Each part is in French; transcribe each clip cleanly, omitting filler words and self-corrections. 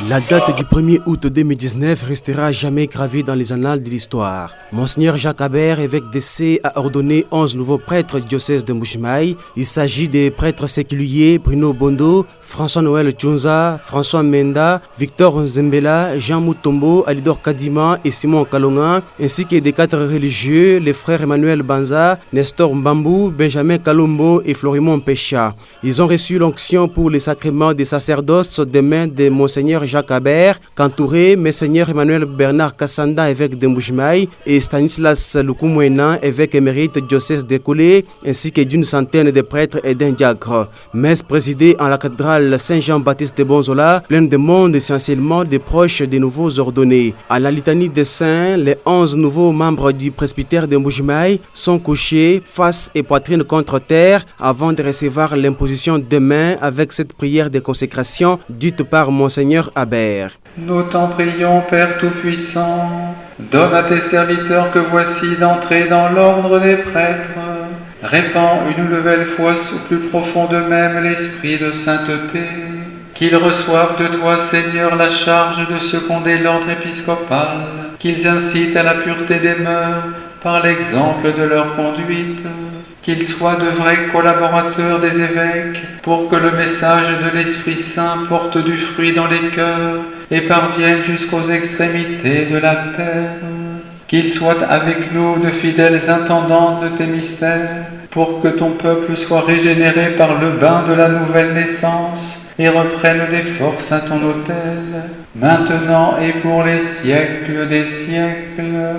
La date du 1er août 2019 restera à jamais gravée dans les annales de l'histoire. Monseigneur Jacques Habert, évêque d'Essé, a ordonné 11 nouveaux prêtres du diocèse de Mbuji-Mayi. Il s'agit des prêtres séculiers Bruno Bondo, François-Noël Tchunza, François Menda, Victor Nzembela, Jean Moutombo, Alidor Kadima et Simon Kalonga, ainsi que des 4 religieux, les frères Emmanuel Banza, Nestor Mbambou, Benjamin Kalombo et Florimond Pécha. Ils ont reçu l'onction pour les sacrements des sacerdoces des mains de Monseigneur Jacques Habert, Kantouré, Monseigneur Emmanuel Bernard Kassanda, évêque de Mbuji-Mayi, et Stanislas Lukumwena, évêque émérite du diocèse d'Ekolé, ainsi que d'une centaine de prêtres et d'un diacre. Messe présidée en la cathédrale Saint-Jean-Baptiste de Bonzola, pleine de monde essentiellement des proches des nouveaux ordonnés. À la litanie des saints, les 11 nouveaux membres du presbytère de Mbuji-Mayi sont couchés face et poitrine contre terre avant de recevoir l'imposition de mains avec cette prière de consécration dite par Monseigneur Habert. Nous t'en prions, Père Tout-Puissant, donne à tes serviteurs que voici d'entrer dans l'ordre des prêtres. Répands une nouvelle fois au plus profond d'eux-mêmes l'esprit de sainteté. Qu'ils reçoivent de toi, Seigneur, la charge de seconder l'ordre épiscopal. Qu'ils incitent à la pureté des mœurs par l'exemple de leur conduite. Qu'ils soient de vrais collaborateurs des évêques pour que le message de l'Esprit Saint porte du fruit dans les cœurs et parvienne jusqu'aux extrémités de la terre. Qu'ils soient avec nous de fidèles intendants de tes mystères pour que ton peuple soit régénéré par le bain de la nouvelle naissance et reprenne des forces à ton autel, maintenant et pour les siècles des siècles.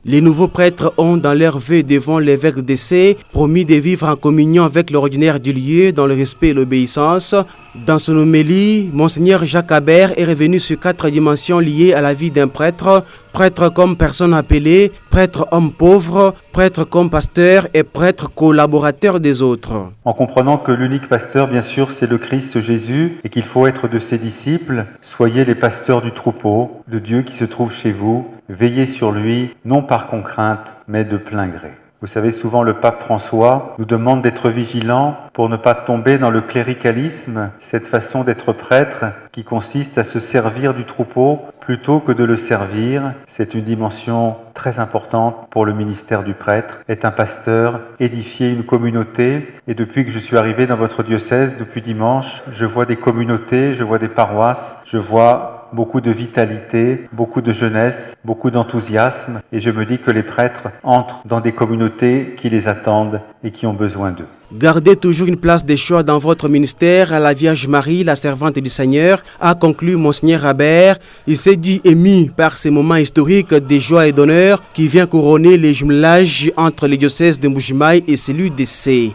Les nouveaux prêtres ont, dans leur vœu devant l'évêque d'Essé, promis de vivre en communion avec l'ordinaire du lieu dans le respect et l'obéissance. Dans son homélie, Monseigneur Jacques Habert est revenu sur 4 dimensions liées à la vie d'un prêtre. Prêtre comme personne appelée, prêtre homme pauvre, prêtre comme pasteur et prêtre collaborateur des autres. En comprenant que l'unique pasteur, bien sûr, c'est le Christ Jésus et qu'il faut être de ses disciples, soyez les pasteurs du troupeau de Dieu qui se trouve chez vous. Veillez sur lui, non par contrainte, mais de plein gré. Vous savez, souvent le pape François nous demande d'être vigilants pour ne pas tomber dans le cléricalisme, cette façon d'être prêtre qui consiste à se servir du troupeau plutôt que de le servir. C'est une dimension très importante pour le ministère du prêtre. Être un pasteur, édifier une communauté. Et depuis que je suis arrivé dans votre diocèse, depuis dimanche, je vois des communautés, je vois des paroisses, je vois beaucoup de vitalité, beaucoup de jeunesse, beaucoup d'enthousiasme. Et je me dis que les prêtres entrent dans des communautés qui les attendent et qui ont besoin d'eux. Gardez toujours une place de choix dans votre ministère à la Vierge Marie, la servante du Seigneur, a conclu Monseigneur Habert. Il s'est dit ému par ces moments historiques de joie et d'honneur qui vient couronner les jumelages entre les diocèses de Mbuji-Mayi et celui d'Essé.